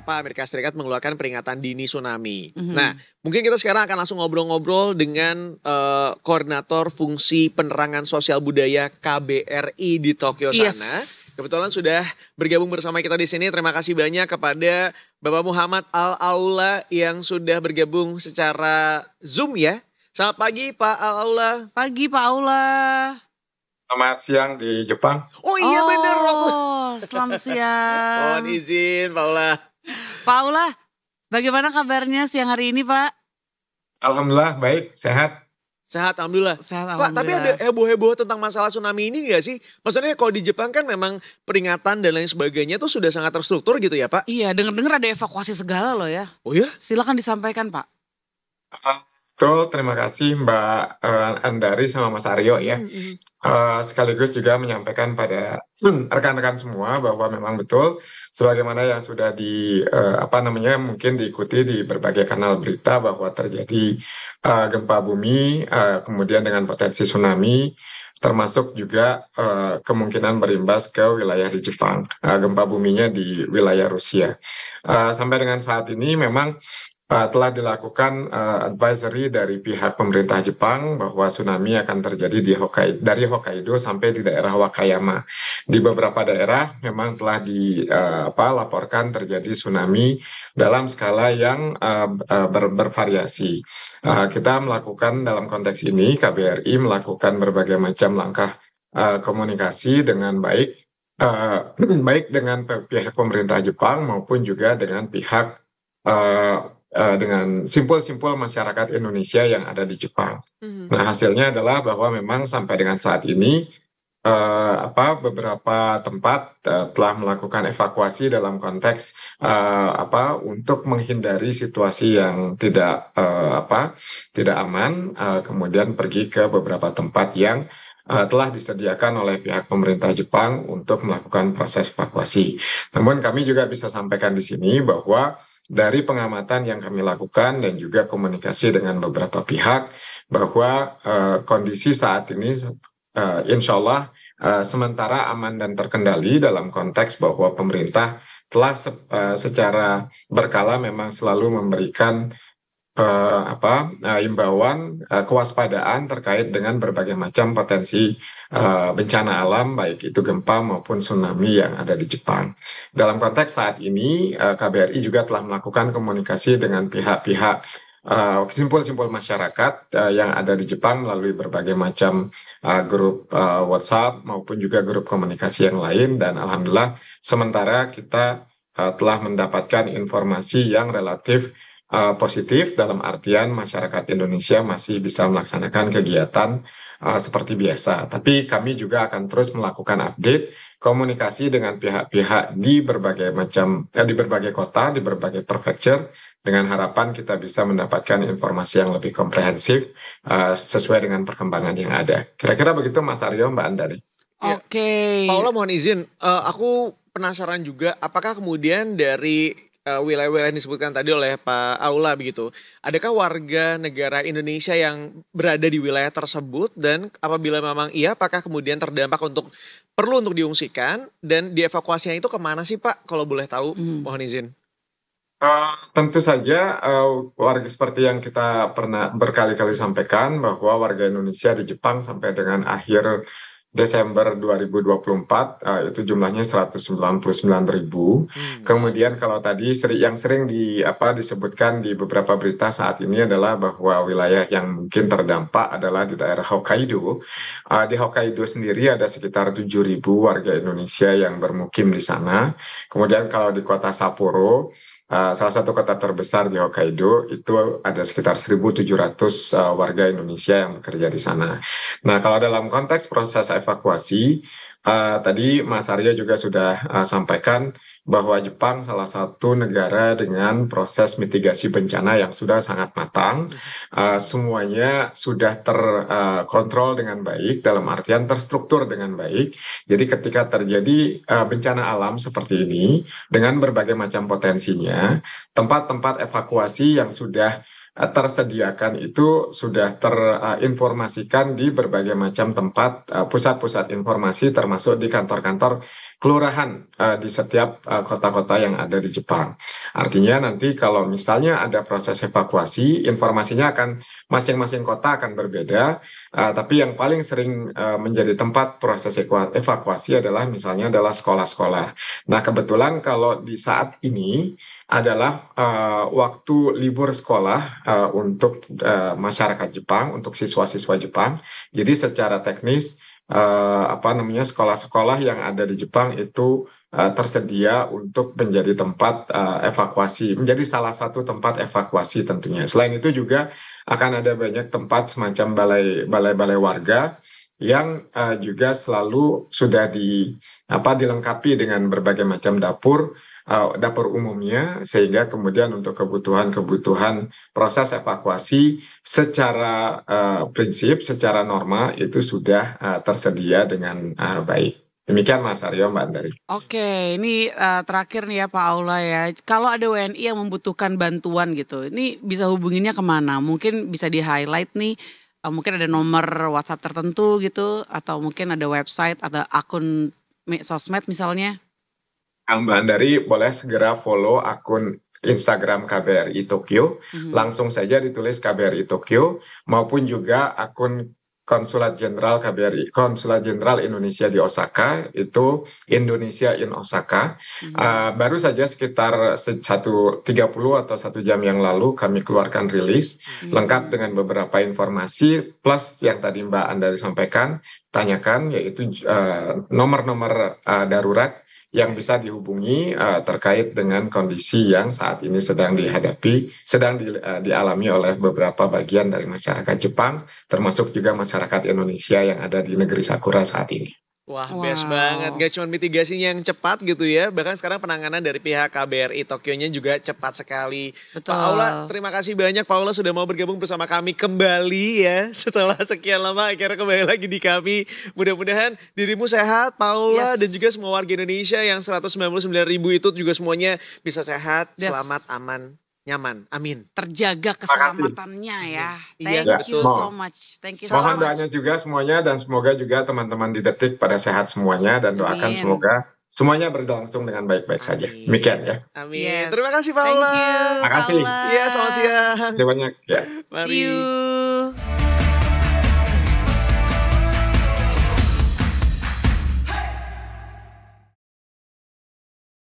kenapa Amerika Serikat mengeluarkan peringatan dini tsunami. Mhm. Nah, mungkin kita sekarang akan langsung ngobrol-ngobrol dengan koordinator fungsi penerangan sosial budaya KBRI di Tokyo Yes. sana. Kebetulan sudah bergabung bersama kita di sini. Terima kasih banyak kepada Bapak Muhammad Al-Aula yang sudah bergabung secara Zoom ya. Selamat pagi Pak Al-Aula. Pagi Pak Aula. Selamat siang di Jepang. Oh iya bener. Selamat siang. Mohon izin Pak Aula. Pak Aula, bagaimana kabarnya siang hari ini Pak? Alhamdulillah baik, sehat. Sehat Alhamdulillah. Sehat Pak, tapi ada heboh-heboh tentang masalah tsunami ini gak sih? Maksudnya kalau di Jepang kan memang peringatan dan lain sebagainya tuh sudah sangat terstruktur gitu ya Pak? Iya, dengar-dengar ada evakuasi segala loh ya. Oh ya? Silakan disampaikan Pak. Betul, terima kasih Mbak Andari sama Mas Aryo ya. Sekaligus juga menyampaikan pada rekan-rekan semua bahwa memang betul sebagaimana yang sudah mungkin diikuti di berbagai kanal berita bahwa terjadi gempa bumi, kemudian dengan potensi tsunami, termasuk juga kemungkinan berimbas ke wilayah di Jepang. Gempa buminya di wilayah Rusia. Sampai dengan saat ini memang telah dilakukan advisory dari pihak pemerintah Jepang bahwa tsunami akan terjadi dari Hokkaido sampai di daerah Wakayama. Di beberapa daerah memang telah dilaporkan terjadi tsunami dalam skala yang bervariasi. Kita melakukan dalam konteks ini, KBRI melakukan berbagai macam langkah komunikasi dengan baik dengan pihak pemerintah Jepang maupun juga dengan pihak dengan simpul-simpul masyarakat Indonesia yang ada di Jepang. Nah, hasilnya adalah bahwa memang sampai dengan saat ini beberapa tempat telah melakukan evakuasi dalam konteks untuk menghindari situasi yang tidak aman, kemudian pergi ke beberapa tempat yang telah disediakan oleh pihak pemerintah Jepang untuk melakukan proses evakuasi. Namun kami juga bisa sampaikan di sini bahwa dari pengamatan yang kami lakukan dan juga komunikasi dengan beberapa pihak bahwa kondisi saat ini insya Allah sementara aman dan terkendali dalam konteks bahwa pemerintah telah secara berkala memang selalu memberikan imbauan kewaspadaan terkait dengan berbagai macam potensi bencana alam baik itu gempa maupun tsunami yang ada di Jepang. Dalam konteks saat ini KBRI juga telah melakukan komunikasi dengan pihak-pihak simpul-simpul masyarakat yang ada di Jepang melalui berbagai macam grup WhatsApp maupun juga grup komunikasi yang lain, dan alhamdulillah sementara kita telah mendapatkan informasi yang relatif positif dalam artian masyarakat Indonesia masih bisa melaksanakan kegiatan seperti biasa. Tapi kami juga akan terus melakukan update komunikasi dengan pihak-pihak di berbagai kota, di berbagai prefecture, dengan harapan kita bisa mendapatkan informasi yang lebih komprehensif sesuai dengan perkembangan yang ada. Kira-kira begitu Mas Aryo, Mbak Andari. Oke. Paula mohon izin, aku penasaran juga apakah kemudian dari wilayah-wilayah yang disebutkan tadi oleh Pak Aula begitu, adakah warga negara Indonesia yang berada di wilayah tersebut, dan apabila memang iya, apakah kemudian terdampak perlu untuk diungsikan, dan dievakuasinya itu kemana sih Pak, kalau boleh tahu? Mohon izin. Tentu saja warga seperti yang kita pernah berkali-kali sampaikan bahwa warga Indonesia di Jepang sampai dengan akhir Desember 2024 itu jumlahnya 199.000. Kemudian kalau tadi yang sering disebutkan di beberapa berita saat ini adalah bahwa wilayah yang mungkin terdampak adalah di daerah Hokkaido. Di Hokkaido sendiri ada sekitar 7.000 warga Indonesia yang bermukim di sana. Kemudian kalau di kota Sapporo, salah satu kota terbesar di Hokkaido, itu ada sekitar 1.700 warga Indonesia yang bekerja di sana. Nah, kalau dalam konteks proses evakuasi, tadi Mas Aryo juga sudah sampaikan bahwa Jepang salah satu negara dengan proses mitigasi bencana yang sudah sangat matang. Semuanya sudah terkontrol dengan baik, dalam artian terstruktur dengan baik. Jadi ketika terjadi bencana alam seperti ini, dengan berbagai macam potensinya, tempat-tempat evakuasi yang sudah tersediakan itu sudah terinformasikan di berbagai macam tempat, pusat-pusat informasi termasuk di kantor-kantor kelurahan di setiap kota-kota yang ada di Jepang. Artinya nanti kalau misalnya ada proses evakuasi, informasinya akan masing-masing kota akan berbeda, tapi yang paling sering menjadi tempat proses evakuasi adalah misalnya adalah sekolah-sekolah. Nah, kebetulan kalau di saat ini adalah waktu libur sekolah untuk masyarakat Jepang, untuk siswa-siswa Jepang. Jadi secara teknis sekolah-sekolah yang ada di Jepang itu tersedia untuk menjadi tempat evakuasi, menjadi salah satu tempat evakuasi tentunya. Selain itu juga akan ada banyak tempat semacam balai-balai warga yang juga selalu sudah dilengkapi dengan berbagai macam dapur umumnya, sehingga kemudian untuk kebutuhan proses evakuasi secara prinsip, secara norma itu sudah tersedia dengan baik. Demikian Mas Aryo, Mbak Andari. Oke, ini terakhir nih ya Pak Aula ya. Kalau ada WNI yang membutuhkan bantuan gitu, ini bisa hubunginnya kemana? Mungkin bisa di-highlight nih, mungkin ada nomor WhatsApp tertentu gitu, atau mungkin ada website atau akun sosmed misalnya. Mbak Andari boleh segera follow akun Instagram KBRI Tokyo, langsung saja ditulis KBRI Tokyo, maupun juga akun Konsulat Jenderal KBRI, Konsulat Jenderal Indonesia di Osaka, itu Indonesia in Osaka. Baru saja sekitar 1:30 atau 1 jam yang lalu kami keluarkan rilis lengkap dengan beberapa informasi plus yang tadi Mbak Andari sampaikan, tanyakan, yaitu nomor-nomor darurat yang bisa dihubungi terkait dengan kondisi yang saat ini sedang dialami oleh beberapa bagian dari masyarakat Jepang, termasuk juga masyarakat Indonesia yang ada di negeri Sakura saat ini. Wah, best banget. Gak cuma mitigasinya yang cepat gitu ya, bahkan sekarang penanganan dari pihak KBRI Tokyo-nya juga cepat sekali. Betul. Pak Aula, terima kasih banyak Pak Aula sudah mau bergabung bersama kami kembali ya. Setelah sekian lama akhirnya kembali lagi di kami. Mudah-mudahan dirimu sehat Pak Aula, dan juga semua warga Indonesia yang 199.000 itu juga semuanya bisa sehat, selamat, aman, nyaman. Amin. Terjaga keselamatannya ya. Thank you so much. Thank you so Mohon much. doanya juga semuanya, dan semoga juga teman-teman di Detik pada sehat semuanya, dan doakan semoga semuanya berlangsung dengan baik-baik saja. Demikian ya. Amin. Terima kasih Pak Aula. Terima kasih. Iya, selamat siang. Terima kasih banyak ya. Mari. See you.